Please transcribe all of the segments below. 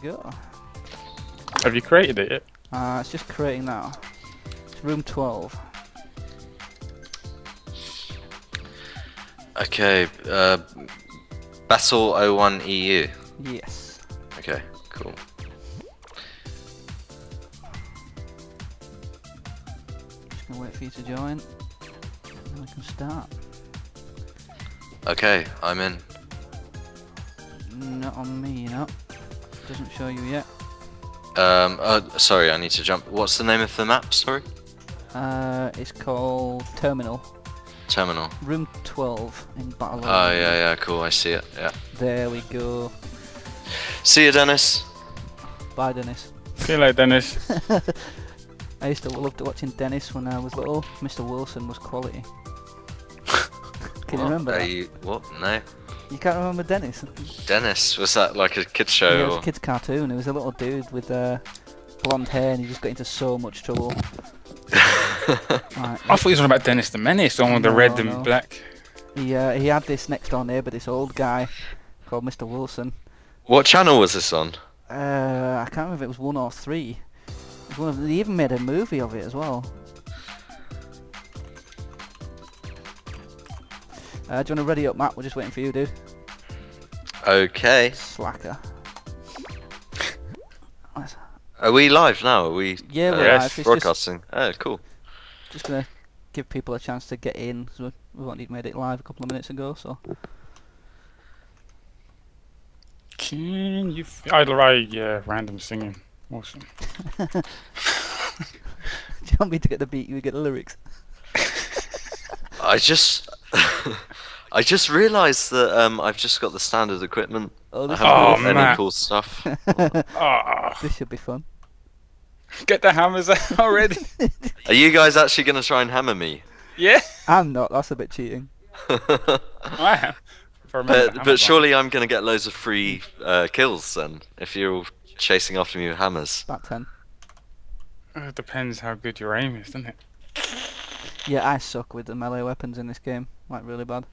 go. Have you created it yet? It's just creating now. It's room 12. Okay, Battle 01 EU. Yes. Okay, cool. Just gonna wait for you to join. And then we can start. Okay, I'm in. Not on me, you know. Doesn't show you yet. Sorry, I need to jump. What's the name of the map, sorry? It's called Terminal. Terminal. Room 12 in Battle. Oh, yeah, cool, I see it, yeah. There we go. See you, Dennis. Bye, Dennis. See you later, Dennis. I used to love watching Dennis when I was little. Mr. Wilson was quality. Can you remember that? What? No. You can't remember Dennis? Dennis, was that like a kid's show? Yeah, it was a kid's cartoon. It was a little dude with blonde hair and he just got into so much trouble. Right. I thought he was on about Dennis the Menace, the one with the red and black. He had this next door neighbour, this old guy called Mr. Wilson. What channel was this on? I can't remember if it was 1 or 3. It was they even made a movie of it as well. Do you want to ready up, Matt? We're just waiting for you, dude. Okay. Slacker. Are we live now? Are we Yeah, we're yes, live. It's broadcasting? Oh, cool. just gonna give people a chance to get in. So we've only made it live a couple of minutes ago, so. Can you... yeah, random singing. Awesome. Do you want me to get the beat? You get the lyrics. I just realised that I've just got the standard equipment. Oh, I this, haven't got any Matt. cool stuff. this should be fun. Get the hammers out already. Are you guys actually going to try and hammer me? Yeah, I'm not. That's a bit cheating. I am. If I remember the hammer But surely I'm going to get loads of free kills then, if you're all chasing after me with hammers. About 10. It depends how good your aim is, doesn't it? Yeah, I suck with the melee weapons in this game. Like, really bad.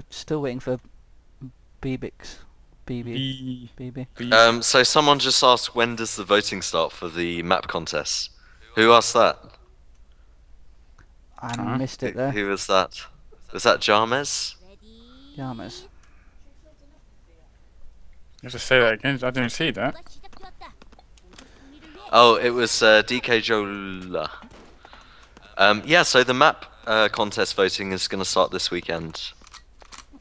Still waiting for BBix. BB. So someone just asked, when does the voting start for the map contest? Who asked that? I missed it there. Who was that? Was that Jarmes? Yamas. You have to say that again. I didn't see that. Oh, it was DK Jola. Yeah, so the map contest voting is going to start this weekend.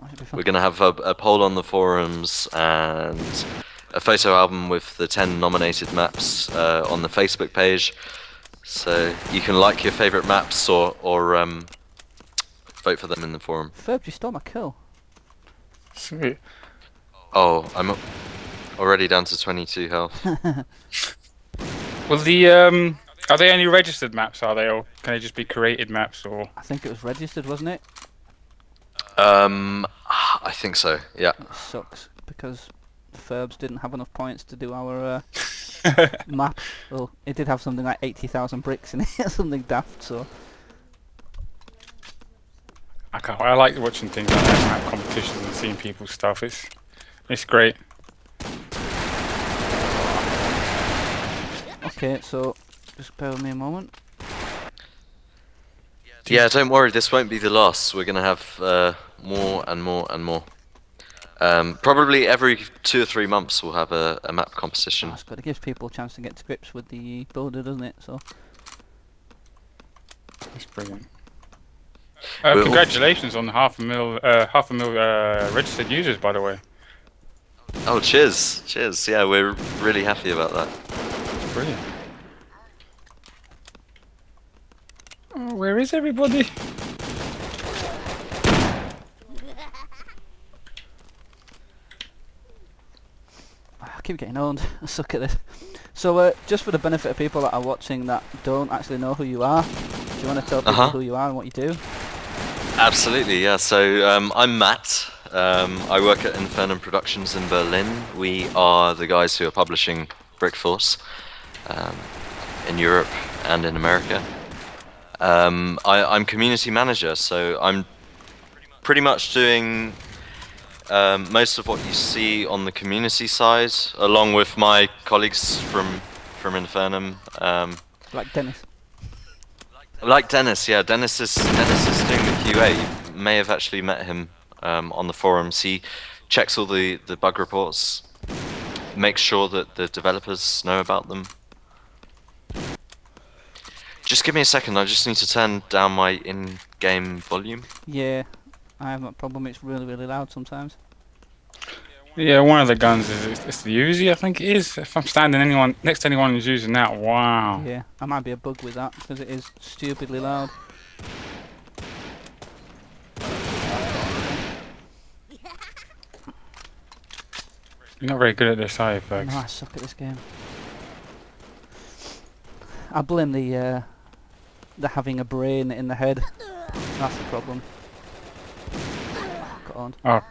That should be fun. We're going to have a poll on the forums and a photo album with the 10 nominated maps on the Facebook page. So you can like your favourite maps or vote for them in the forum. Ferb, you stole my kill. Sweet. Oh, I'm already down to 22 health. Well, are they only registered maps? Are they, or can they just be created maps? Or I think it was registered, wasn't it? I think so, yeah. It sucks because Ferbs didn't have enough points to do our map. Well, it did have something like 80,000 bricks in it, something daft. So I like watching things like that, map competitions and seeing people's stuff. It's great. okay, so just bear with me a moment. Yeah, don't worry, this won't be the last. We're going to have more and more and more. Probably every 2 or 3 months we'll have a map competition. That's good. It gives people a chance to get to grips with the builder, doesn't it? So It's brilliant. Well- Congratulations on half a mil registered users, by the way. Oh, cheers, cheers. Yeah, we're really happy about that. It's brilliant. Oh, where is everybody? I keep getting owned. I suck at this. So just for the benefit of people that are watching that don't actually know who you are, do you want to tell people who you are and what you do? Absolutely, yeah. So I'm Matt. I work at Infernum Productions in Berlin. We are the guys who are publishing Brick Force in Europe and in America. I'm community manager, so I'm pretty much doing most of what you see on the community side, along with my colleagues from Infernum. Like Dennis. Like Dennis, yeah. Dennis is doing the QA. You may have actually met him on the forums. He checks all the bug reports, makes sure that the developers know about them. Just give me a second. I just need to turn down my in-game volume. Yeah, I have that problem. It's really, really loud sometimes. Yeah, one of the guns is it's the Uzi, I think it is. If I'm standing next to anyone who's using that, wow. Yeah, I might be a bug with that because it is stupidly loud. You're not very good at this, are you, folks? No, I suck at this game. I blame the having a brain in the head. That's the problem. Oh, God. Oh,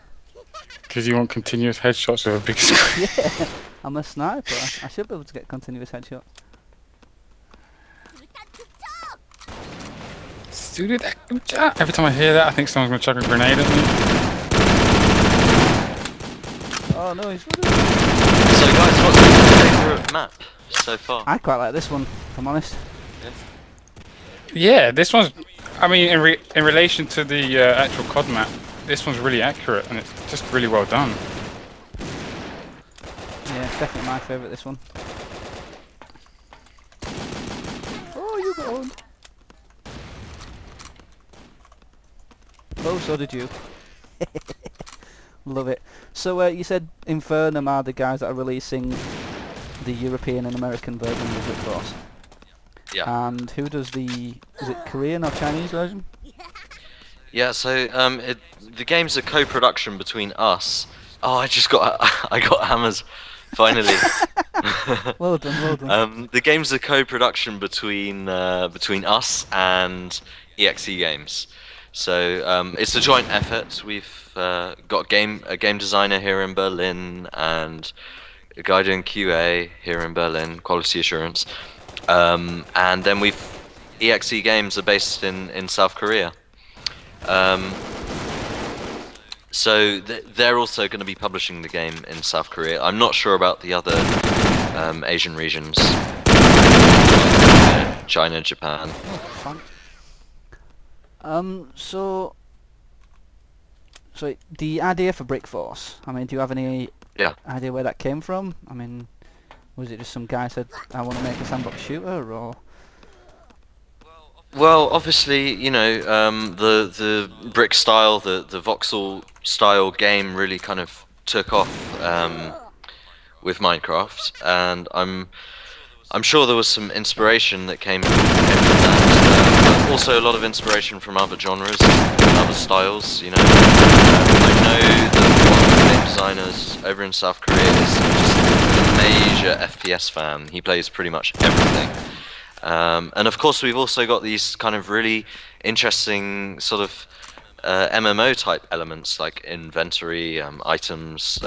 because you want continuous headshots with a big screen. Yeah, I'm a sniper. I should be able to get continuous headshots. Every time I hear that, I think someone's going to chuck a grenade at me. Oh no, he's So guys, what's your favourite map so far? I quite like this one, if I'm honest. Yeah, this one's... I mean, in relation to the actual COD map, this one's really accurate and it's just really well done. Yeah, it's definitely my favourite, this one. Oh, you got on. Oh, so did you. Love it. So you said Infernum are the guys that are releasing the European and American version of Brick Force. Yeah. And who does the... is it Korean or Chinese version? Yeah, so the game's a co-production between us. Oh, I got hammers, finally. Well done, well done. The game's a co-production between us and EXE Games. So it's a joint effort. We've got a game designer here in Berlin and a guy doing QA here in Berlin, quality assurance. And then EXE Games are based in South Korea. So they're also going to be publishing the game in South Korea. I'm not sure about the other Asian regions, like China, Japan. Oh, fun. So the idea for Brick Force, I mean, do you have any idea where that came from? I mean, was it just some guy said, I want to make a sandbox shooter, or...? Well, obviously, you know, the brick style, the voxel style game really kind of took off with Minecraft, and I'm sure there was some inspiration that came from that, but also a lot of inspiration from other genres and other styles. You know, I know that one of the game designers over in South Korea is just a major FPS fan. He plays pretty much everything. And of course we've also got these kind of really interesting sort of MMO type elements like inventory, items,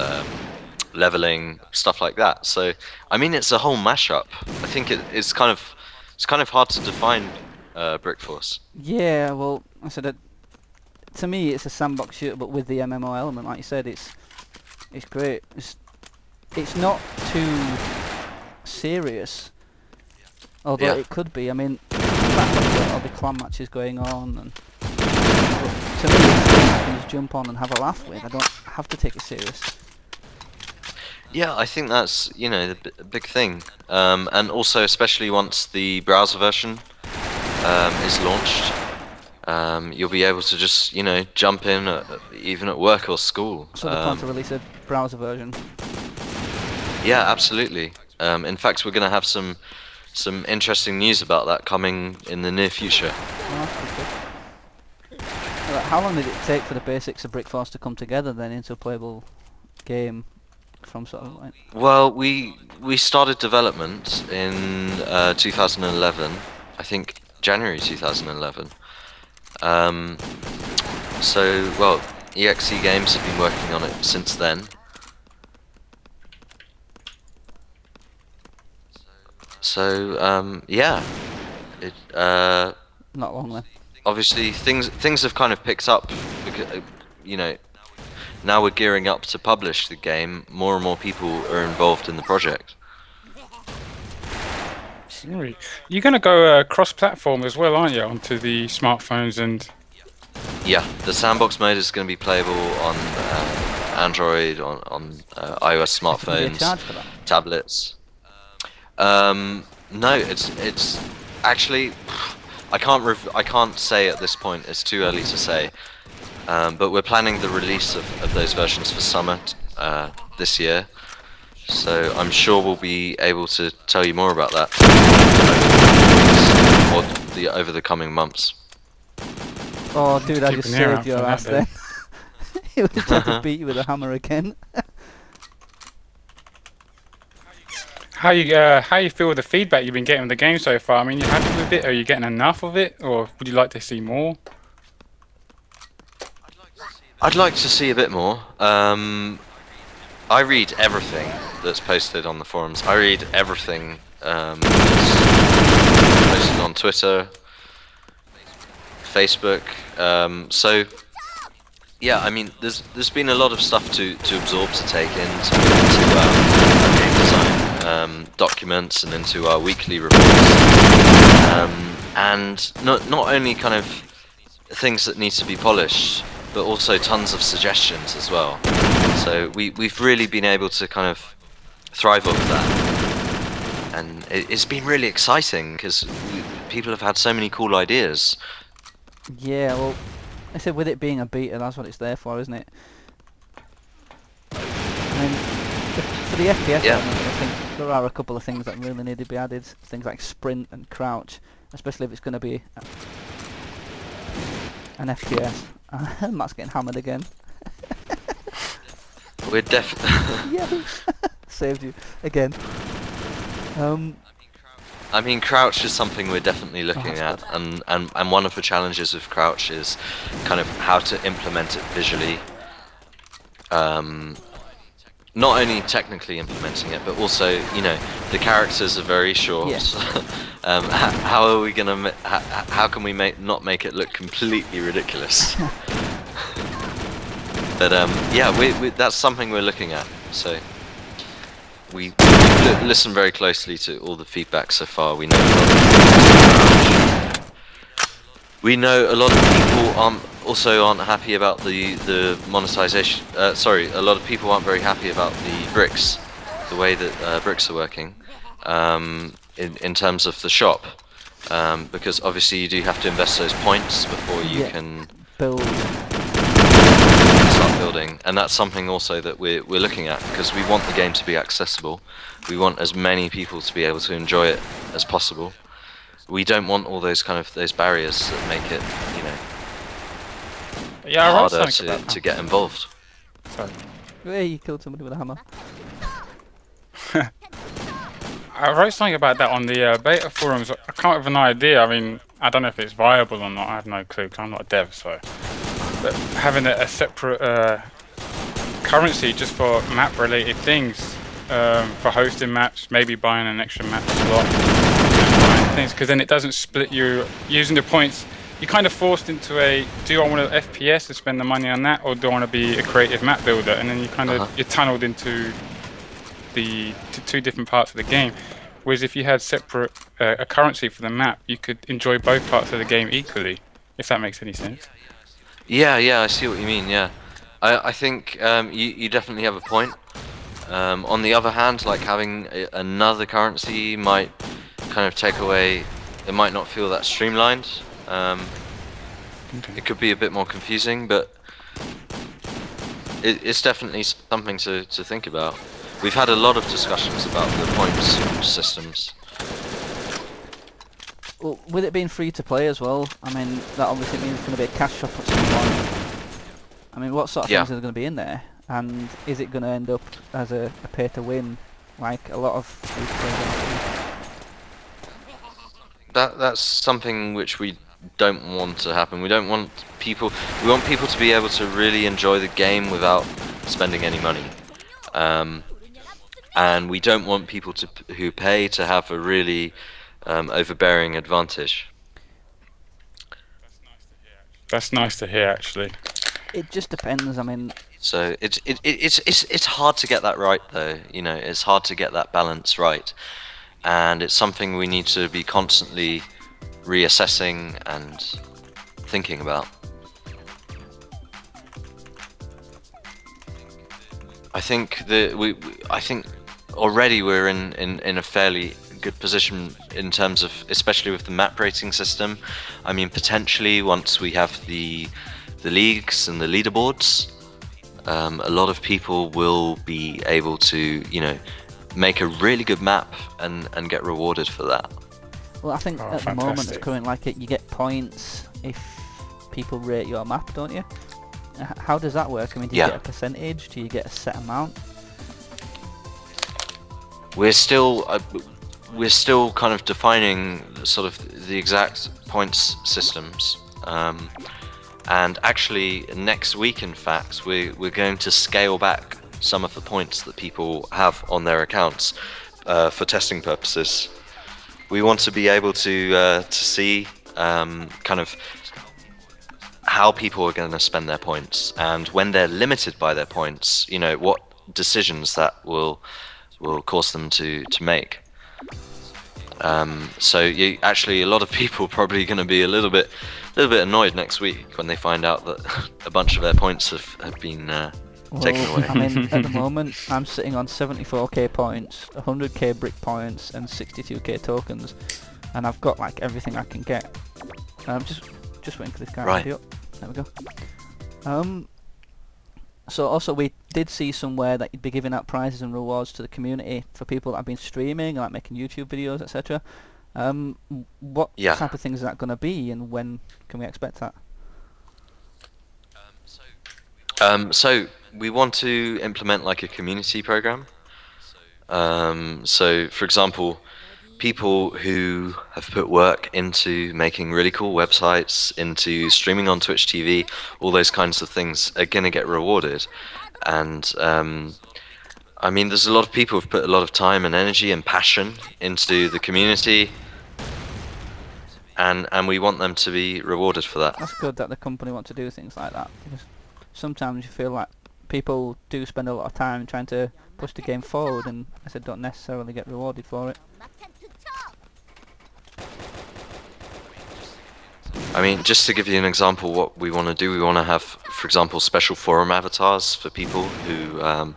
leveling, stuff like that. So I mean it's a whole mashup. I think it's kind of hard to define Brick Force. Yeah, well, I said that to me it's a sandbox shooter, but with the MMO element, like you said, it's great. It's not too serious. Although it could be. I mean, the fact that all the clan matches going on, and to me, it's something I can just jump on and have a laugh with. I don't have to take it serious. Yeah, I think that's, you know, the big thing, and also especially once the browser version is launched, you'll be able to just, you know, jump in even at work or school. So they plan to release a browser version. Yeah, absolutely. In fact, we're going to have some interesting news about that coming in the near future. Oh, that's good. How long did it take for the basics of Brick Force to come together then into a playable game from sort of like... Well, we started development in 2011, I think January 2011. So, well, EXE Games have been working on it since then. So, yeah, Not long then. obviously things have kind of picked up, because, you know, now we're gearing up to publish the game, more and more people are involved in the project. Sweet. You're going to go cross-platform as well, aren't you, onto the smartphones and... Yeah, the sandbox mode is going to be playable on Android, on iOS Is there gonna be a smartphones, charge for that? tablets. No, it's actually I can't say at this point. It's too early to say. But we're planning the release of those versions for summer this year. So I'm sure we'll be able to tell you more about that over the coming months. Oh, dude, I Keep just an ear out saved your for ass that, then. He was trying to beat you with a hammer again. How you feel with the feedback you've been getting with the game so far? I mean, you happy with it? Are you getting enough of it, or would you like to see more? I'd like to see a bit more. I read everything that's posted on the forums. I read everything that's posted on Twitter, Facebook. So yeah, I mean, there's been a lot of stuff to absorb, to take into our game design documents and into our weekly reports, and not only kind of things that need to be polished, but also tons of suggestions as well. So we've really been able to kind of thrive off that, and it's been really exciting because people have had so many cool ideas. Yeah, well, I said with it being a beta, that's what it's there for, isn't it? I mean, for the FPS Yeah. element, I think there are a couple of things that really need to be added. Things like sprint and crouch, especially if it's going to be an FPS. Matt's getting hammered again. We're definitely. Yeah, saved you again. I mean, crouch is something we're definitely looking that's at, and one of the challenges with crouch is kind of how to implement it visually. Not only technically implementing it, but also, you know, the characters are very short. Yes. How are we gonna? How can we not make it look completely ridiculous? But yeah, we that's something we're looking at. So we listen very closely to all the feedback so far. We know a lot of people aren't happy about the monetization. Sorry, a lot of people aren't very happy about the bricks, the way that bricks are working, in terms of the shop, because obviously you do have to invest those points before you can build. Start building, and that's something also that we're looking at, because we want the game to be accessible. We want as many people to be able to enjoy it as possible. We don't want all those those barriers that make it, you know, Yeah, I wrote harder something about to get involved. Sorry. Hey, you killed somebody with a hammer. I wrote something about that on the beta forums. I can't have an idea. I mean, I don't know if it's viable or not. I have no clue because I'm not a dev, so. But having a separate currency just for map-related things, for hosting maps, maybe buying an extra map slot, buying things, because then it doesn't split you. Using the points, you're kind of forced into a, do I want an FPS and spend the money on that, or do I want to be a creative map builder? And then you kind of, you're tunneled into the two different parts of the game. Whereas if you had separate a currency for the map, you could enjoy both parts of the game equally, if that makes any sense. Yeah, I see what you mean. Yeah, I think you definitely have a point. On the other hand, like having another currency might kind of take away. It might not feel that streamlined. It could be a bit more confusing, but it's definitely something to think about. We've had a lot of discussions about the points systems. Well, with it being free to play as well, I mean, that obviously means it's going to be a cash shop at some point. I mean, what sort of things are going to be in there? And is it going to end up as a pay to win, like a lot of free to play games? That's something which we don't want to happen. We don't want people. We want people to be able to really enjoy the game without spending any money. And we don't want people who pay to have a really overbearing advantage. That's nice to hear, actually. It just depends. I mean, So it's hard to get that right, though. You know, it's hard to get that balance right, and it's something we need to be constantly reassessing and thinking about. I think I think already we're in a fairly good position in terms of, especially with the map rating system. I mean, potentially once we have the leagues and the leaderboards, a lot of people will be able to, you know, make a really good map and get rewarded for that. Well, I think Oh, at the moment it's fantastic. currently like it. You get points if people rate your map, don't you? How does that work? I mean, do you Yeah. get a percentage? Do you get a set amount? We're still kind of defining sort of the exact points systems. And actually, next week, in fact, we're going to scale back some of the points that people have on their accounts for testing purposes. We want to be able to see kind of how people are going to spend their points, and when they're limited by their points, you know, what decisions that will cause them to make. So actually, a lot of people are probably going to be a little bit annoyed next week when they find out that a bunch of their points have been taken away. I mean, at the moment, I'm sitting on 74k points, 100k brick points, and 62k tokens, and I've got like everything I can get. Just waiting for this guy Right. to be up. There we go. So also we did see somewhere that you'd be giving out prizes and rewards to the community for people that have been streaming, like making YouTube videos, etc. What Yeah. type of things is that going to be, and when can we expect that? So we want to implement like a community program. So for example, people who have put work into making really cool websites, into streaming on Twitch TV, all those kinds of things are going to get rewarded. And I mean, there's a lot of people who've put a lot of time and energy and passion into the community, and we want them to be rewarded for that. That's good that the company want to do things like that, because sometimes you feel like people do spend a lot of time trying to push the game forward, and I said don't necessarily get rewarded for it. I mean, just to give you an example, what we want to do, we want to have, for example, special forum avatars for people who are,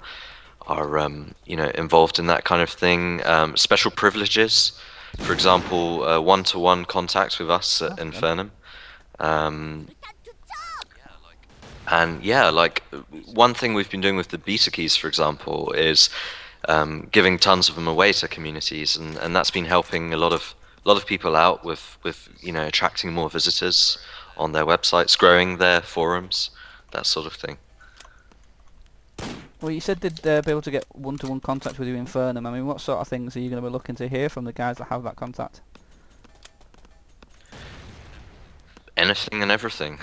you know, involved in that kind of thing. Special privileges, for example, one-to-one contact with us at That's good. Infernum. And yeah, like one thing we've been doing with the beta keys, for example, is giving tons of them away to communities, and that's been helping a lot of people out with you know, attracting more visitors on their websites, growing their forums, that sort of thing. Well, you said they'd be able to get one-to-one contact with you in Infernum. I mean, what sort of things are you going to be looking to hear from the guys that have that contact? Anything and everything.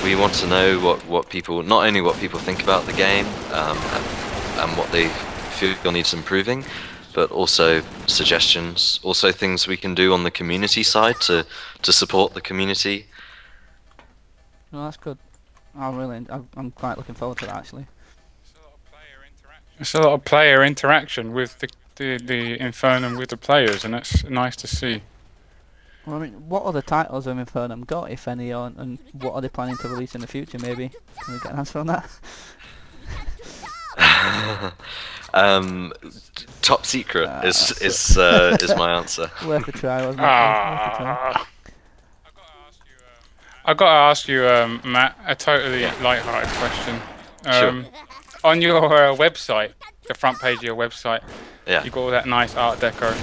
We want to know what people, not only what people think about the game and what they feel needs improving, but also suggestions, also things we can do on the community side to support the community. Well, that's good. I'm quite looking forward to that, actually. It's a lot of player interaction with the Infernum with the players, and that's nice to see. Well, I mean, what other titles have Infernum got, if any, and what are they planning to release in the future, maybe? Can we get an answer on that? Top secret is my answer. Worth a try, wasn't it? Worth a try. Ah. I got to ask you, Matt, a totally light-hearted question. Sure. On your website, the front page of your website, Yeah. you got all that nice Art Deco.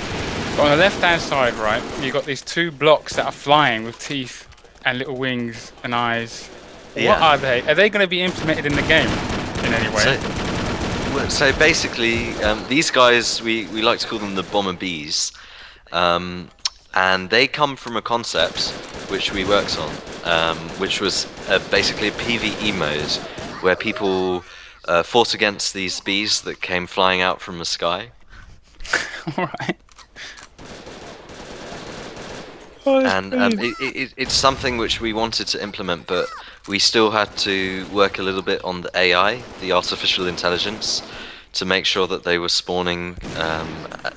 But on the left-hand side, right, you got these two blocks that are flying with teeth and little wings and eyes. Yeah. What are they? Are they going to be implemented in the game in any way? So basically, these guys, we like to call them the bomber bees, and they come from a concept which we worked on, which was basically a PvE mode where people fought against these bees that came flying out from the sky. All right. And it's something which we wanted to implement, but we still had to work a little bit on the AI, the artificial intelligence, to make sure that they were spawning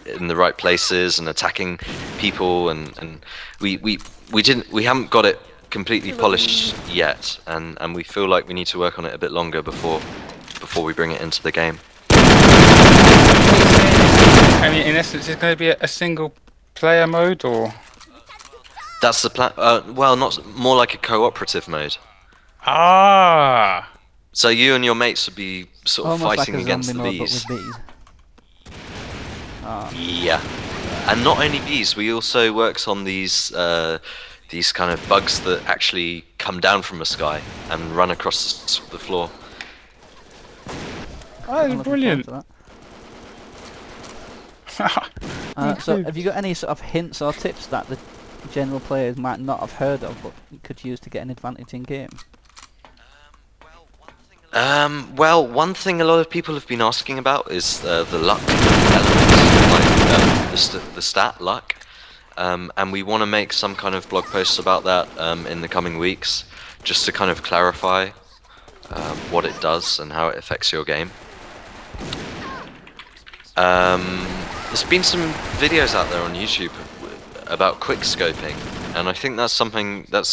in the right places and attacking people, and we haven't got it completely polished yet, and we feel like we need to work on it a bit longer before we bring it into the game. I mean, in essence, it's going to be a single player mode, or? That's the plan. Well, more like a cooperative mode. Ah. So you and your mates would be sort of Almost fighting like a against the zombie mode, bees. but with bees. Oh. Yeah, and not only bees. We also worked on these kind of bugs that actually come down from the sky and run across the floor. Oh, that's brilliant. So have you got any sort of hints or tips that the general players might not have heard of but could use to get an advantage in game? Well, one thing a lot of people have been asking about is the luck element, like the stat luck, and we want to make some kind of blog posts about that in the coming weeks, just to kind of clarify what it does and how it affects your game. There's been some videos out there on YouTube about quick scoping, and I think that's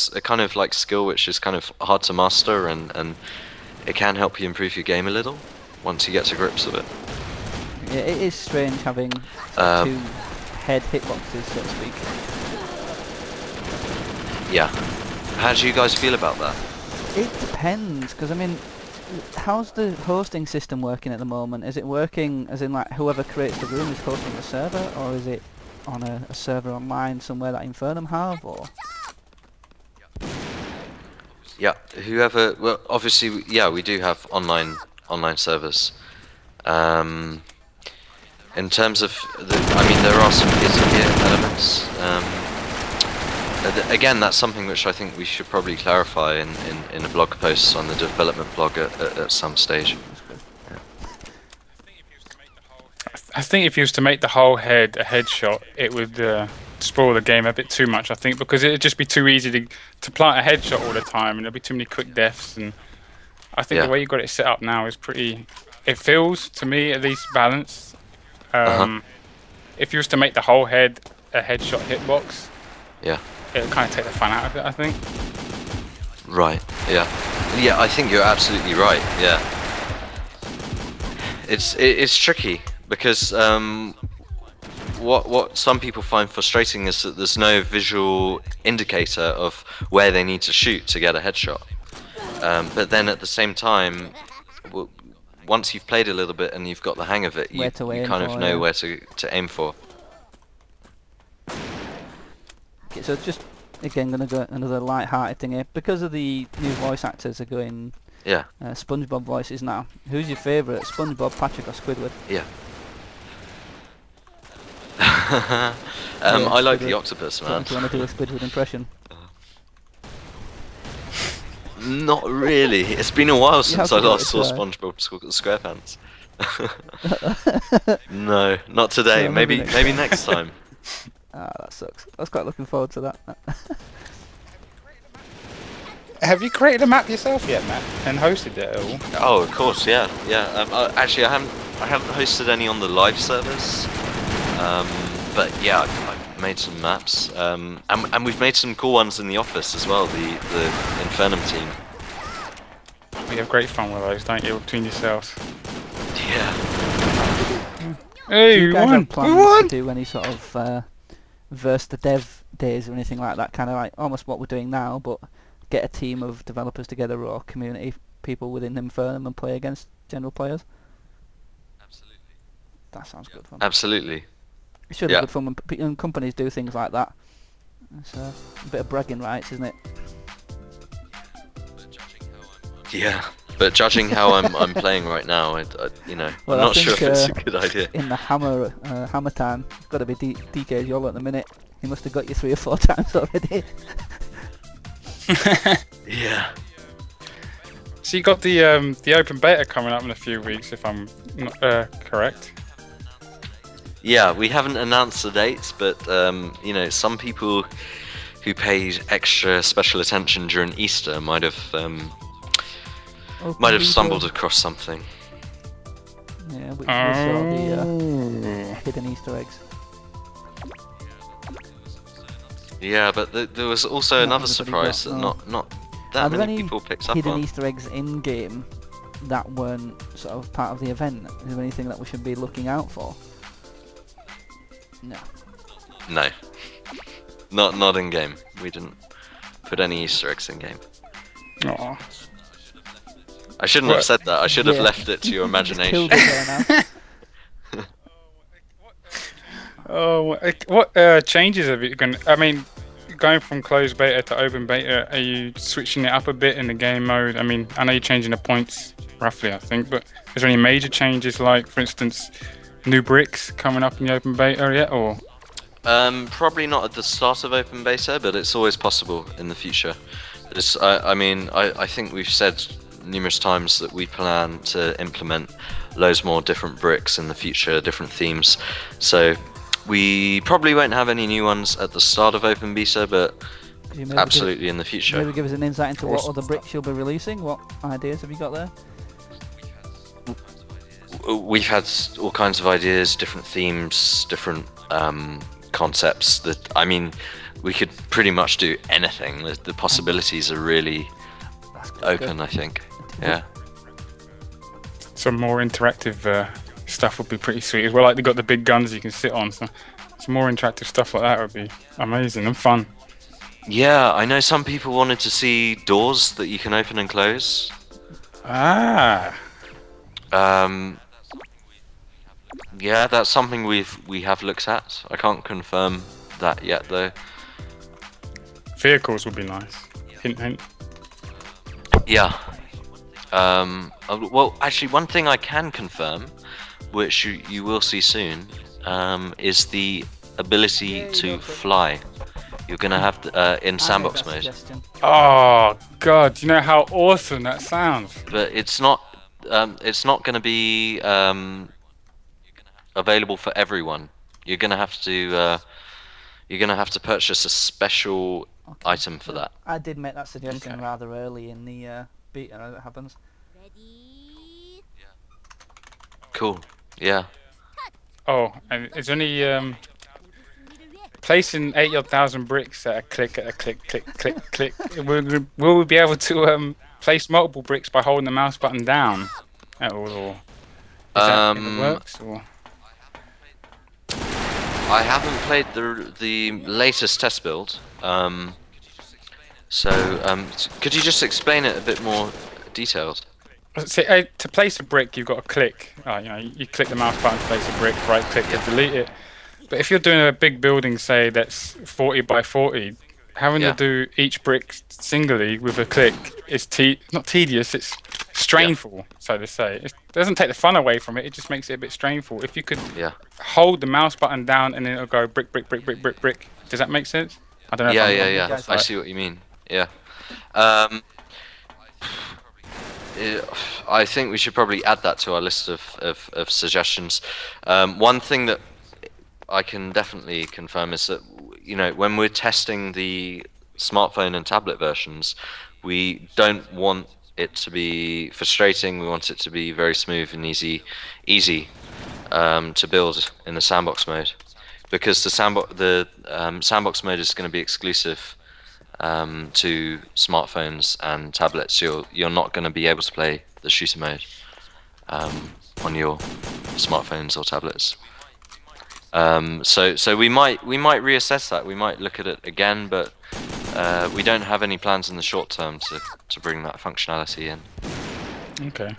a kind of like skill which is kind of hard to master, and it can help you improve your game a little once you get to grips with it. Yeah, it is strange having two head hitboxes, so to speak. Yeah. How do you guys feel about that? It depends, because I mean, how's the hosting system working at the moment? Is it working as in like whoever creates the room is hosting the server, or is it on a server online somewhere that Infernum have, or? Yeah, whoever. Well, obviously, yeah, we do have online servers. In terms of, I mean, there are some peer-to-peer elements. Again, that's something which I think we should probably clarify in a blog post on the development blog at some stage. Yeah. I think if you was to make the whole head a headshot, it would spoil the game a bit too much, I think, because it'd just be too easy to plant a headshot all the time, and there'd be too many quick deaths. And I think the way you got it set up now is pretty. It feels, to me at least, balanced. If you was to make the whole head a headshot hitbox, yeah, it'll kind of take the fun out of it, I think. Right. Yeah. Yeah, I think you're absolutely right. Yeah. It's tricky because what some people find frustrating is that there's no visual indicator of where they need to shoot to get a headshot. But then at the same time, once you've played a little bit and you've got the hang of it, you kind of know where to aim for. Okay, so just again gonna go another light-hearted thing here. Because of the new voice actors are going SpongeBob voices now. Who's your favourite, SpongeBob, Patrick, or Squidward? Yeah. I like the octopus, man. Do you want to do a Squidward impression? Not really. It's been a while since I last saw SpongeBob SquarePants. No, not today. So maybe next time. Ah, that sucks. I was quite looking forward to that. Have you created a map yourself yet, Matt, and hosted it at all? Oh, of course, yeah. Actually, I haven't hosted any on the live servers. But yeah, I've made some maps, and we've made some cool ones in the office as well. The Infernum team. You have great fun with those, don't you, between yourselves? Yeah. Hey, do you guys have plans to do any sort of verse the dev days or anything like that? Kind of like almost what we're doing now, but get a team of developers together or community people within Infernum and play against general players. Absolutely. That sounds good fun. Absolutely. It's really good fun when companies do things like that. It's a bit of bragging rights, isn't it? Yeah, but judging how I'm playing right now, you know, well, I'm not sure if it's a good idea. In the hammer time, it's got to be DK's YOLO at the minute. He must have got you 3 or 4 times already. Yeah. So you got the open beta coming up in a few weeks, if I'm not correct. Yeah, we haven't announced the dates, but you know, some people who paid extra special attention during Easter might have stumbled across something. Yeah, which we saw the hidden Easter eggs. Yeah, but there was also Not another everybody surprise got, that no. not Are that there many any people picked up hidden on. Easter eggs in game that weren't sort of part of the event? Is there anything that we should be looking out for? No. No, not in game. We didn't put any Easter eggs in game. Aw. I shouldn't have said that. I should have Yeah. left it to your You just imagination. killed it there now. Oh, what changes have you going? I mean, going from closed beta to open beta, are you switching it up a bit in the game mode? I mean, I know you're changing the points roughly, I think, but is there any major changes, like for instance, new bricks coming up in the open beta yet, or? Probably not at the start of open beta, but it's always possible in the future. I think we've said numerous times that we plan to implement loads more different bricks in the future, different themes. So we probably won't have any new ones at the start of open beta, but Could you maybe absolutely in the future. Maybe give us an insight into what Awesome. other bricks you'll be releasing. What ideas have you got there? We've had all kinds of ideas, different themes, different concepts. We could pretty much do anything. The possibilities are really That's good. open, I think. Yeah. Some more interactive stuff would be pretty sweet as well. Like they got the big guns you can sit on, so some more interactive stuff like that would be amazing and fun. Yeah, I know some people wanted to see doors that you can open and close. Ah, Yeah, that's something we have looked at. I can't confirm that yet, though. vehicles would be nice. Hint, hint. Yeah. Well, actually, one thing I can confirm, which you will see soon, is the ability to fly. You're gonna have to, in sandbox mode, Oh god, do you know how awesome that sounds? but it's not gonna be available for everyone. You're gonna have to purchase a special item for that. I did make that suggestion Okay. rather early in the beta as it happens. Cool. Yeah. Oh, and is there any placing 80,000 bricks at a click, click? Will we be able to place multiple bricks by holding the mouse button down at all, or is that in the works? Or? I haven't played the latest test build. Could you just explain it a bit more detailed? So, to place a brick, you've got to click. You click the mouse button to place a brick, right click to delete it. But if you're doing a big building, say that's 40 by 40, having to do each brick singly with a click is not tedious, it's strainful, so to say. It doesn't take the fun away from it, it just makes it a bit strainful. If you could hold the mouse button down and then it'll go brick, brick, brick, brick, brick, brick. Does that make sense? I don't know. Yeah. I see what you mean. Yeah. I think we should probably add that to our list of suggestions. One thing that I can definitely confirm is that, when we're testing the smartphone and tablet versions, we don't want it to be frustrating. We want it to be very smooth and easy to build in the sandbox mode, because the sandbox mode is going to be exclusive to smartphones and tablets. You're not going to be able to play the shooter mode on your smartphones or tablets. So we might reassess that. We might look at it again, but we don't have any plans in the short term to bring that functionality in. Okay.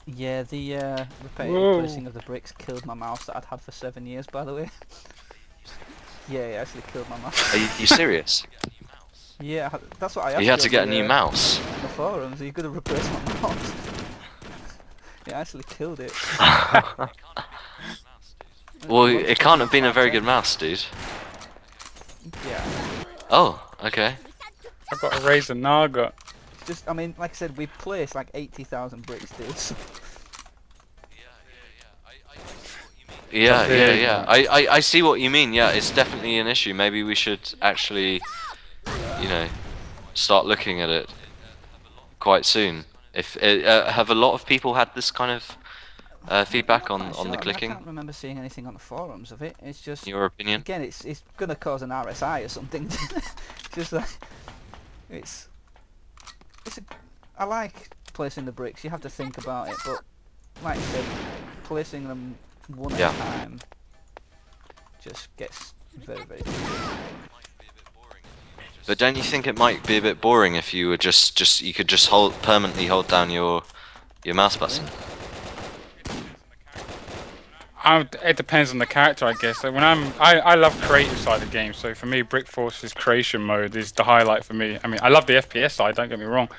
Yeah, the repetitive placing of the bricks killed my mouse that I'd had for 7 years, by the way. Yeah, it actually killed my mouse. Are you serious? Yeah, that's what I asked You had to on get a the, new mouse. on the forums. Are you going to replace my mouse? It actually killed it. Well, it can't have been a very good mouse, dude. Yeah. Oh, okay. I've got a Razer Naga. Just, I mean, like I said, we placed like 80,000 bricks, dude. So Yeah. I see what you mean. Yeah, it's definitely an issue. Maybe we should actually, you know, start looking at it quite soon. If have a lot of people had this kind of feedback I'm not quite on the sure. I clicking? can't remember seeing anything on the forums of it. It's just, In your opinion? again, it's gonna cause an RSI or something. Just like I like placing the bricks. You have to think about it, but like I said, placing them one at a time just gets very, very difficult. But don't you think it might be a bit boring if you were you could just permanently hold down your mouse button? It depends on the character, I guess. So when I love creative side of games. So for me, Brick Force's creation mode is the highlight for me. I mean, I love the FPS side. Don't get me wrong,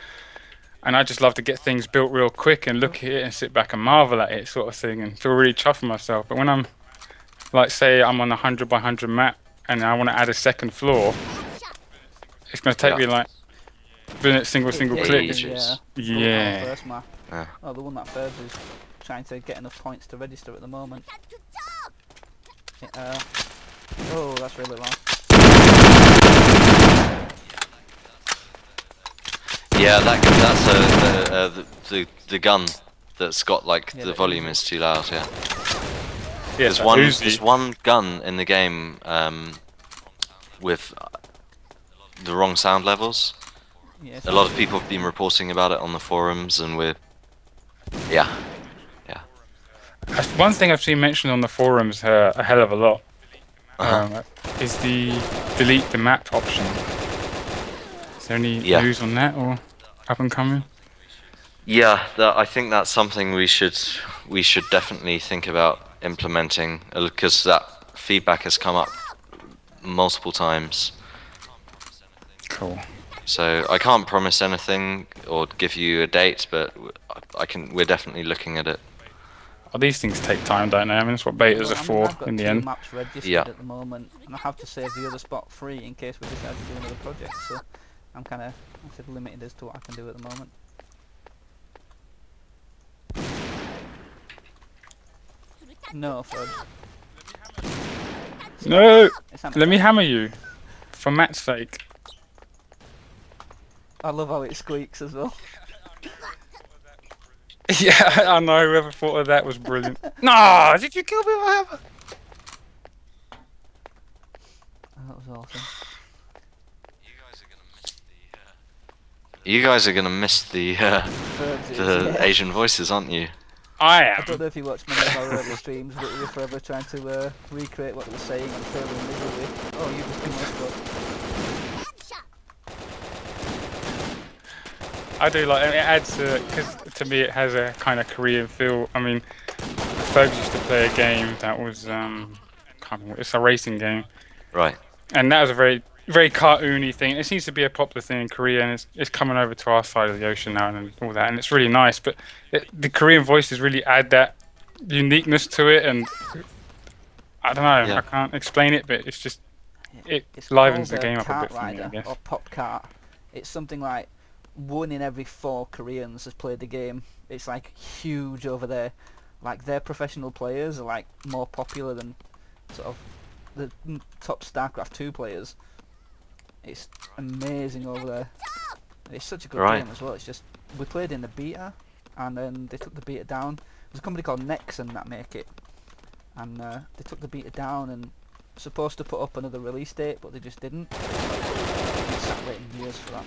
and I just love to get things built real quick and look at it and sit back and marvel at it, sort of thing, and feel really chuffed with myself. But when I'm, like, say I'm on a 100 by 100 map and I want to add a second floor, it's going to take me like doing it single click. Yeah. First map. Yeah. Oh, the one that Ferbs is trying to get enough points to register at the moment. Oh, that's really long. Yeah, that's the gun that's got like the volume is too loud. Yeah. There's one gun in the game with the wrong sound levels. Yeah, a lot of people have been reporting about it on the forums, and yeah. One thing I've seen mentioned on the forums a hell of a lot is the delete the map option. Is there any news on that or up and coming? Yeah, I think that's something we should definitely think about implementing, because that feedback has come up multiple times. Cool. So I can't promise anything or give you a date, but we're definitely looking at it. Well, these things take time, don't they? I mean, that's what betas are for I've got in the 2 end. maps registered at the moment, and I have to save the other spot free in case we decide to do another project. So I'm kind of limited as to what I can do at the moment. No, Fred. No! Let me hammer you. For Matt's sake. I love how it squeaks as well. Yeah, I know, whoever thought of that was brilliant. No! Did you kill me with a hammer? That was awesome. You guys are gonna miss the Asian voices, aren't you? I am. I don't know if you watched many of our earlier streams, but we were forever trying to recreate what they were saying and failing miserably. Oh, you just come I do like it. Adds because to me it has a kind of Korean feel. I mean, folks used to play a game that was it's a racing game, right? And that was a very cartoony thing. It seems to be a popular thing in Korea, and it's coming over to our side of the ocean now and all that, and it's really nice. But the Korean voices really add that uniqueness to it, and I don't know. Yeah. I can't explain it, but it's just it's livens the called game up a Kart bit for me, I Rider guess. or Pop Kart. It's something like 1 in every 4 Koreans has played the game. It's like huge over there. Like their professional players are like more popular than sort of the top StarCraft 2 players. It's amazing over there. It's such a good game as well. It's just we played in the beta, and then they took the beta down. There's a company called Nexon that make it, and they took the beta down and supposed to put up another release date, but they just didn't. We sat waiting years for that.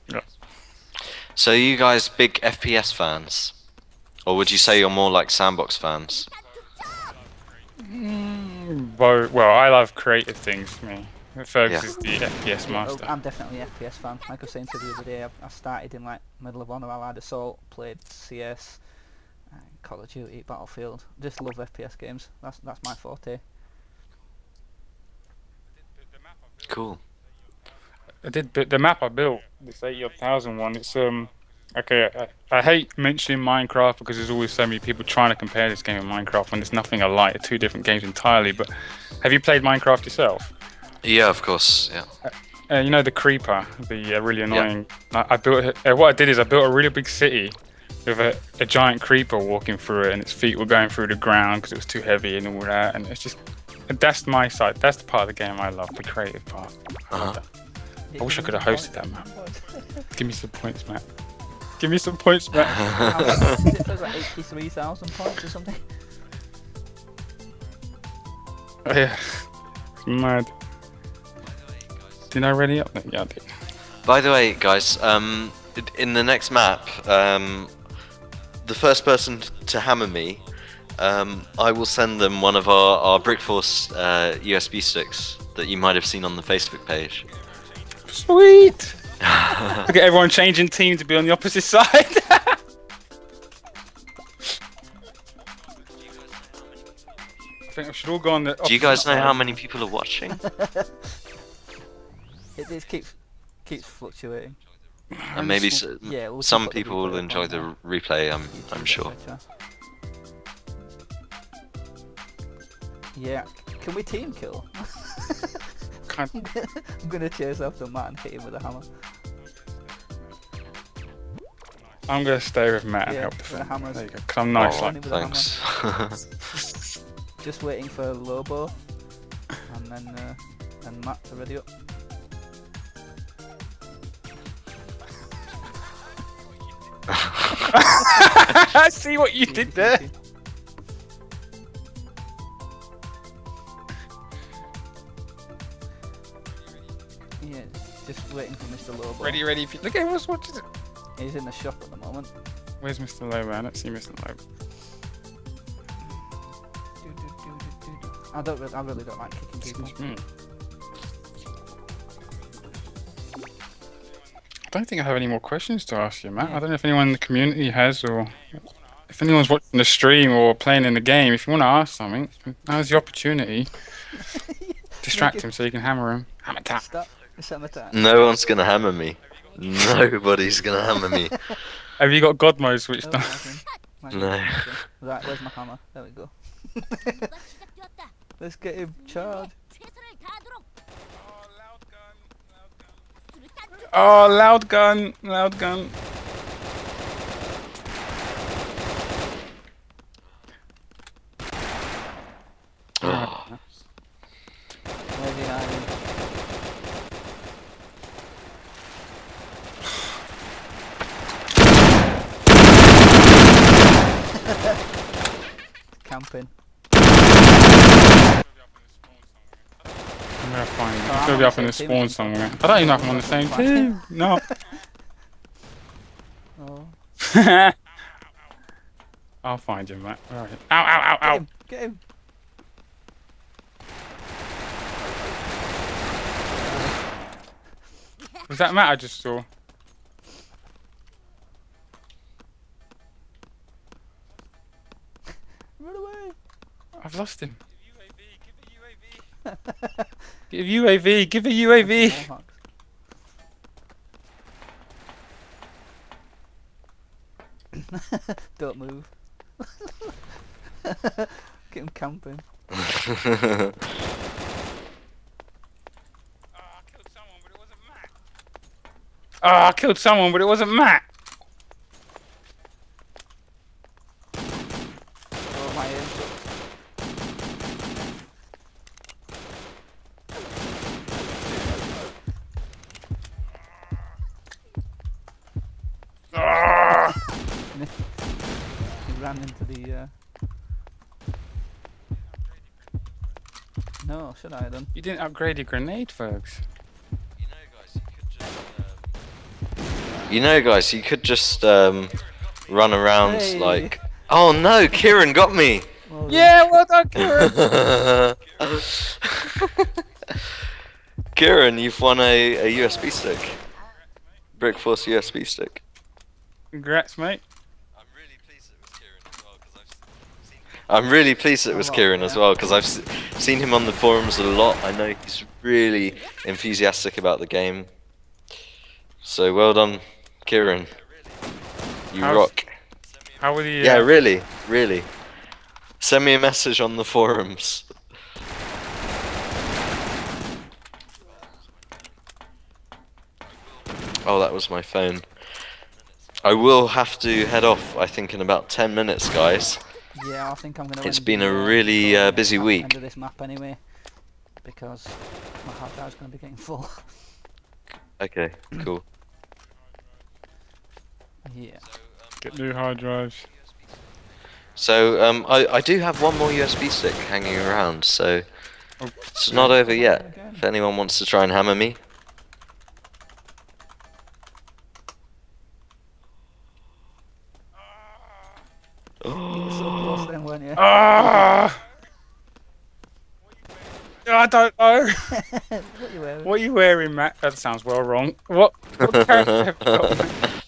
Yeah. So are you guys big FPS fans? Or would you say you're more like sandbox fans? Well, I love creative things for me. Fergus is the FPS master. I'm definitely an FPS fan. Like I was saying to the other day, I started in like Medal of Honor, Allied Assault, played CS, Call of Duty, Battlefield. Just love FPS games. That's my forte. Cool. The map I built, this 80,000 one. It's okay. I hate mentioning Minecraft because there's always so many people trying to compare this game with Minecraft when there's nothing alike. They're 2 different games entirely. But have you played Minecraft yourself? Yeah, of course. Yeah. You know the creeper, the really annoying. I built. What I did is I built a really big city with a giant creeper walking through it, and its feet were going through the ground because it was too heavy and all that. And it's just, that's my side. That's the part of the game I love, the creative part. Uh-huh. I wish I could have hosted that map. Give me some points, Matt. Give me some points, Matt. How much is it? It was like 83,000 points or something. Oh, yeah. It's mad. Did I ready up? Yeah, I did. By the way, guys, in the next map, the first person to hammer me, I will send them one of our Brickforce USB sticks that you might have seen on the Facebook page. Sweet! Look at everyone changing team to be on the opposite side. I think we should all go on the. Do you guys know opposite how side. many people are watching? It keeps fluctuating. And maybe Yeah, we'll some put the people will replay enjoy on the now. replay. I'm sure. Better. Yeah, can we team kill? Can't- I'm gonna chase after Matt and hit him with a hammer. I'm gonna stay with Matt and Yeah, help with defend. the hammers. There you go. 'Cause I'm nice Oh, like. With a hammer. thanks. Just waiting for Lobo, and then and Matt to ready up. I see what you did there. Yeah, just waiting for Mr. Lobo. Ready. If you look at what's watching it. He's in the shop at the moment. Where's Mr. Lobo? I don't see Mr. Lobo. I really don't like kicking people. Excuse me. I don't think I have any more questions to ask you, Matt. I don't know if anyone in the community has, or if anyone's watching the stream or playing in the game. If you want to ask something, now's the opportunity. Distract him so you can hammer him. Hammer tap. Stop. Hammer tap. No one's gonna hammer me. Nobody's gonna hammer me. Have you got God mode switched on? No. Right, where's my hammer? There we go. Let's get him charged. Oh, loud gun, loud gun. Where's he hiding? Camping. I'm gonna find him. Oh, He's I'm gonna on be the up in the same spawn team as him. somewhere. I don't even know if I'm on the same team. No. Oh. I'll find him, Matt. Where are you? Ow, ow, ow, Get ow. him! Get him! Was that Matt I just saw? Run away! I've lost him. Give UAV, give a UAV. Mohawks. Don't move. Get him camping. Oh, I killed someone, but it wasn't Matt. Oh, my aim sucks. Ah! He ran into the. No, should I then? You didn't upgrade your grenade, folks. You know, guys, you could just run around Hey. like. Oh no, Kieran got me. Well, then. Yeah, well done, Kieran. Kieran, you've won a USB stick. Brickforce USB stick. Congrats, mate. I'm really pleased it was Oh, Kieran yeah. as well, because I've seen him on the forums a lot. I know he's really enthusiastic about the game. So well done, Kieran. You How's- rock. How were the? Yeah, really, really. Send me a message on the forums. Oh, that was my phone. I will have to head off, I think, in about 10 minutes, guys. Yeah, I think I'm going to. It's been a really busy week. End of this map anyway, because my hard drive's going to be getting full. Okay, cool. Yeah. Get new hard drives. So, I do have one more USB stick hanging around, so it's not over yet. If anyone wants to try and hammer me. You were so close then, weren't you? Ah! I don't know. What are you wearing? What are you wearing, Matt? That sounds well wrong. What character have you got, Matt?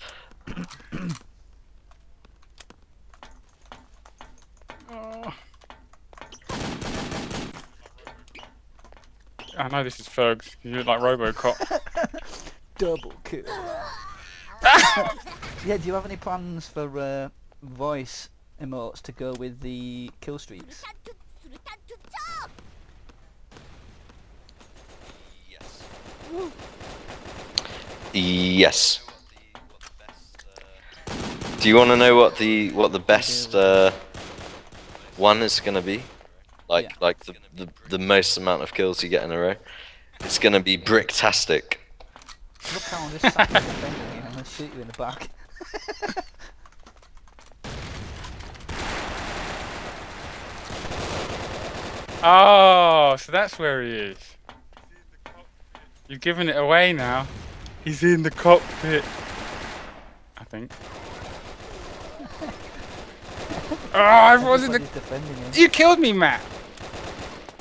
Oh. I know this is Fergs. You look like Robocop. Double kill. Yeah, do you have any plans for voice emotes to go with the kill streaks? Yes. Do you want to know what the best one is gonna be? Like the most amount of kills you get in a row? It's gonna be bricktastic. Look how I'm just sat here defending you and I'm going to shoot you in the back. Oh, so that's where he is. You've given it away now. He's in the cockpit. I think. Oh, I wasn't. Everybody's defending you. You killed me, Matt.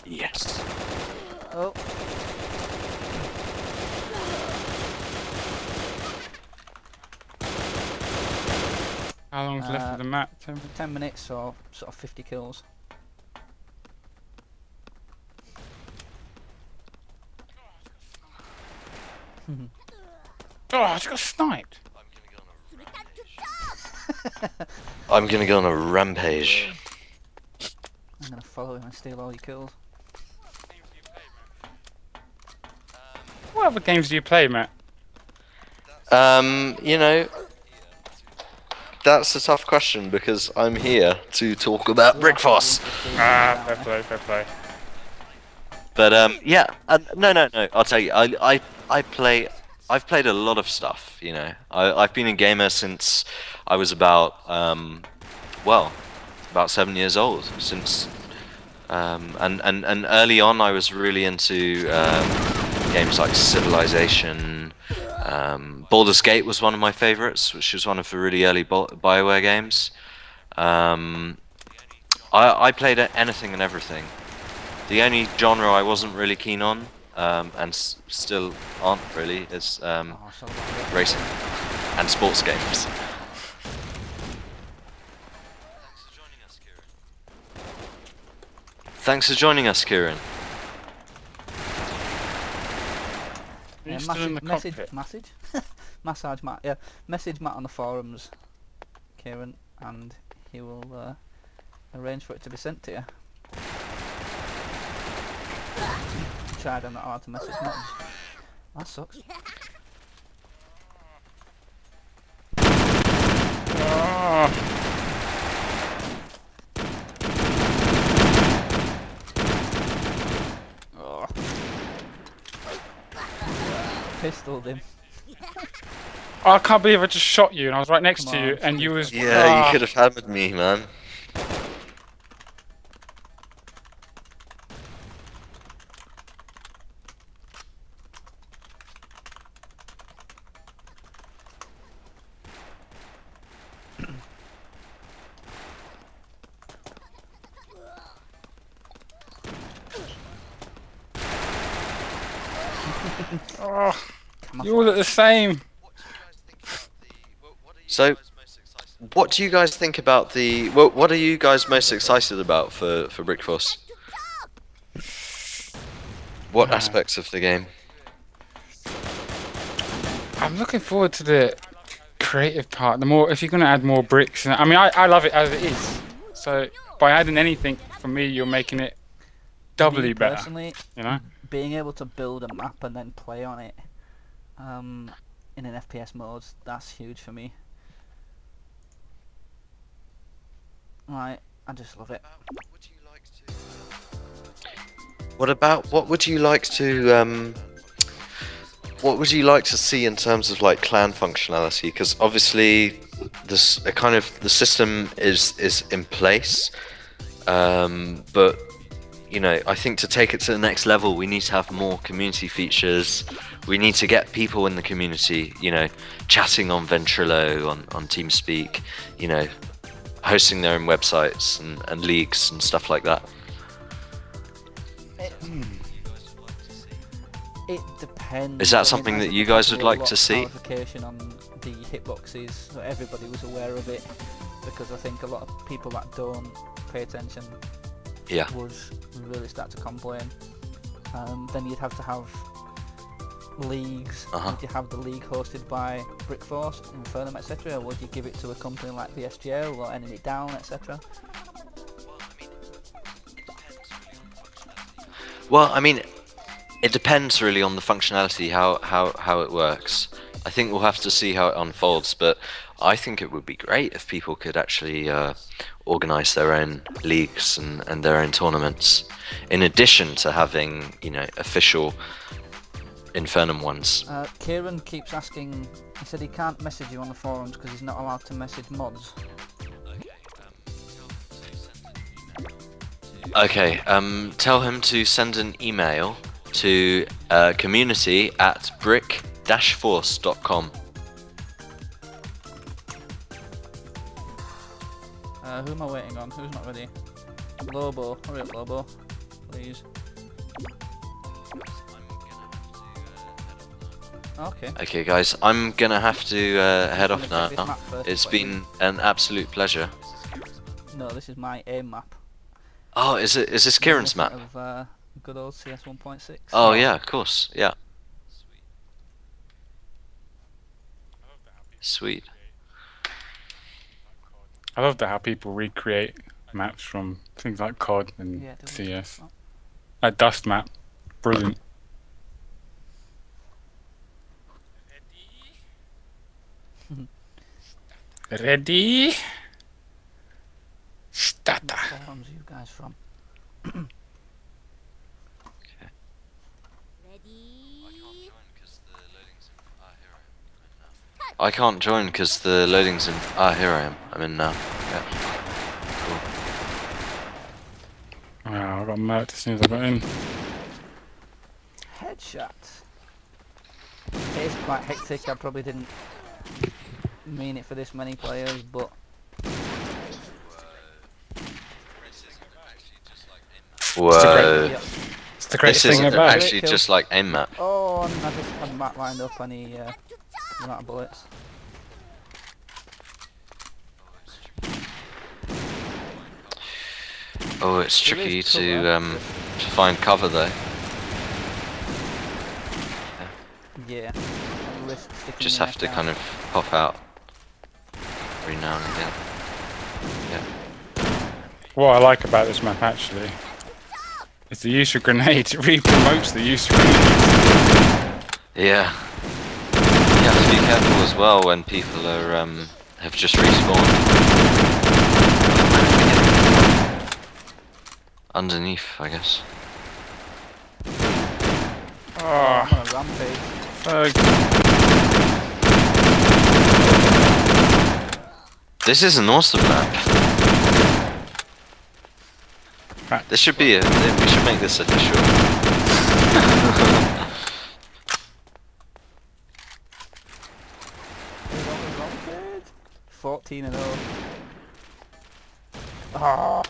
Yes. Oh. How long's left of the map, Tim? 10 minutes or sort of 50 kills. Oh, I just got sniped. I'm gonna go on a rampage. I'm going to follow him and steal all your kills. What other games do you play, Matt? You know, that's a tough question because I'm here to talk about Brickfoss. Ah, fair play, fair play. But yeah, no. I'll tell you, I've played a lot of stuff. You know, I've been a gamer since I was about about 7 years old. Since and early on, I was really into games like Civilization. Baldur's Gate was one of my favorites, which was one of the really early BioWare games. I played anything and everything. The only genre I wasn't really keen on, and still aren't really, is racing and sports games. Thanks for joining us, Kieran. Are you still in the cockpit? Massage Matt, yeah. Message Matt on the forums, Kieran, and he will arrange for it to be sent to you. Tried, I'm not hard to message Matt. That sucks. Oh. Oh. Pistoled him. Oh, I can't believe I just shot you and I was right next Come to you on, and you was... Yeah, you could have hammered me, man. Oh, you all look the same. So, what do you guys think about the? What are you guys most excited about for Brickforce? What aspects of the game? I'm looking forward to the creative part. The more, if you're going to add more bricks, I mean, I love it as it is. So by adding anything, for me, you're making it doubly better. Personally, You know. being able to build a map and then play on it in an FPS mode, that's huge for me. Like, I just love it. What would you like to what would you like to see in terms of like clan functionality? Because obviously, this a kind of the system is in place, but you know, I think to take it to the next level, we need to have more community features. We need to get people in the community, you know, chatting on Ventrilo, on TeamSpeak, you know, hosting their own websites and leagues and stuff like that. It depends. Is that I mean, something as that a you guys would developer, like a lot to of see? clarification on the hitboxes, so everybody was aware of it, because I think a lot of people that don't pay attention Yeah. would really start to complain. Then you'd have to have leagues. Would you have the league hosted by Brickforce, Infernum, etc., or would you give it to a company like the SGL or Enemy Down, etc.? Well, I mean, it depends really on the functionality, how it works. I think we'll have to see how it unfolds, but I think it would be great if people could actually organise their own leagues and their own tournaments, in addition to having, you know, official Infernum ones. Kieran keeps asking, he said he can't message you on the forums because he's not allowed to message mods. Okay, tell him to send an email to community@brick-force.com. Who am I waiting on? Who's not ready? Lobo, hurry up Lobo, please. Okay. Okay guys, I'm gonna have to head off Gonna check this now. map first It's before you- been an absolute pleasure. No, this is my aim map. Oh, is this Kieran's map? Of good old CS 1.6. Oh yeah, of course, yeah. Sweet. I love that how people recreate maps from things like COD and Yeah, do we- CS. That dust map, brilliant. Ready? Starter. What forums are you guys from? I can't join because the loading's in. Ah, here I am. I'm in now. Yeah. Cool. Wow, I got murked as soon as I got in. Headshot. It is quite hectic. I probably didn't mean it for this many players, but Whoa. yep. It's the great This thing is about it. actually just like aim map. Oh, and I just had Matt lined up and he ran out of bullets. Oh, it's There tricky is to cover. find cover though. Yeah. Risk sticking Just your have neck to out. kind of pop out every now and again. Yeah. What I like about this map actually is the use of grenades. It really promotes the use of grenades. Yeah. You have to be careful as well when people are have just respawned. Underneath, I guess. I'm Oh, on a rampage. fuck. This is an awesome map. Right. This should be a. We should make this official. Who's on the rampage? 14 and 0. Oh,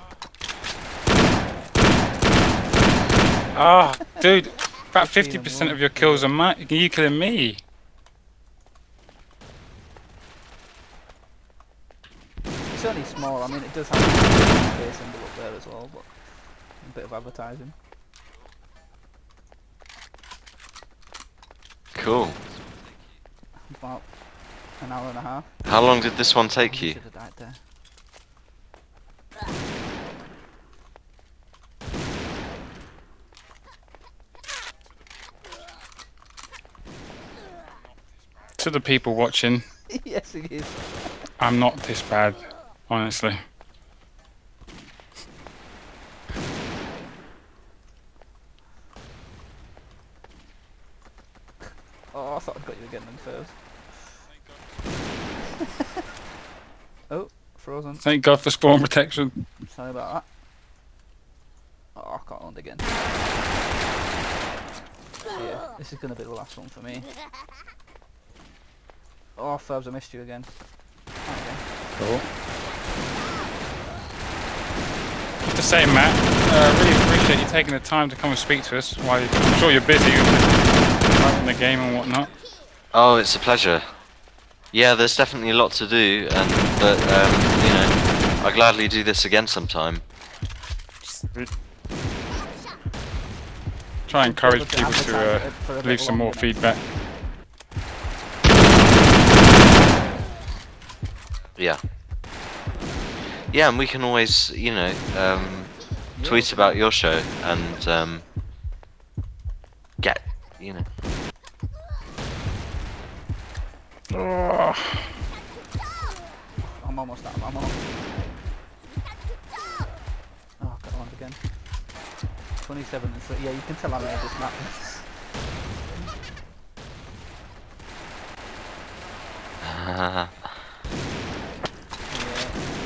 Ah, dude, about 15 and 50% one. of your kills are you killing me. it's only small. I mean, it does have a face symbol up there as well, but a bit of advertising. Cool. About an hour and a half. How long did this one take you? Should have died there. To the people watching, Yes, it is. I'm not this bad, honestly. thought I'd got you again then first. Oh, frozen. Thank God for spawn protection. Sorry about that. Oh, I can't land again. Yeah, this is going to be the last one for me. Oh, Ferbs, I missed you again. Okay. Cool. Just to say, Matt, really appreciate you taking the time to come and speak to us. While I'm sure you're busy with the game and whatnot. Oh, it's a pleasure. Yeah, there's definitely a lot to do, but you know, I'll gladly do this again sometime. Try and encourage people to leave some more feedback. Yeah. Yeah, and we can always, you know, tweet about your show and get, you know. Oh. I'm almost out of ammo. Oh, got one again. 27 and 3. Yeah, you can tell I made this map.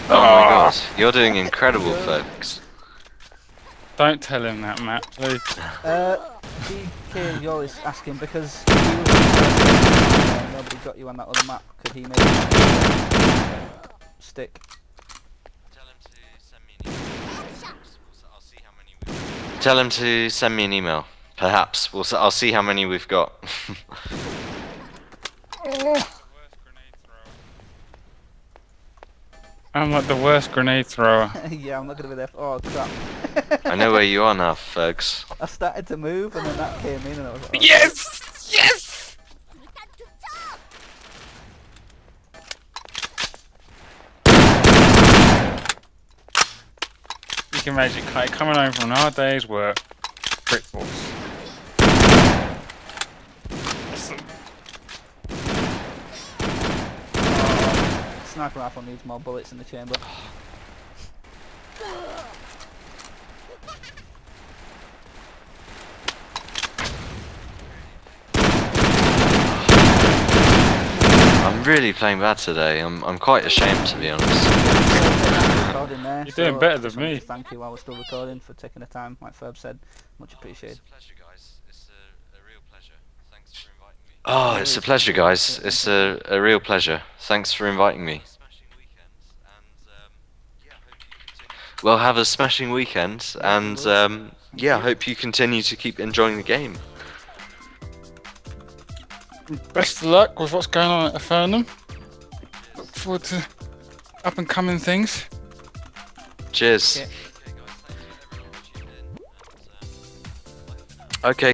Oh my god, you're doing incredible, folks. Don't tell him that, Matt, please. DK, you're always asking because you were the first nobody got you on that other map. Could he make stick? Tell him to send me an email. Perhaps I'll see how many we've got. I'm like the worst grenade thrower. Yeah, I'm not gonna be there. Oh crap! I know where you are now, folks. I started to move and then that came in and I was like, oh, Yes! Yes! You can imagine Kite coming home from an hard day's work. Brick Force. Sniper rifle needs more bullets in the chamber. I'm really playing bad today. I'm quite ashamed, to be honest. There, You're doing better than me. Thank you while we're still recording for taking the time, like Ferb said. Much appreciated. Oh, it's a pleasure, guys. It's a real pleasure. Thanks for inviting me. Well, have a smashing weekend, and yeah, I hope you continue to keep enjoying the game. Best of luck with what's going on at Infernum. Look forward to up and coming things. Cheers. Yeah. Okay.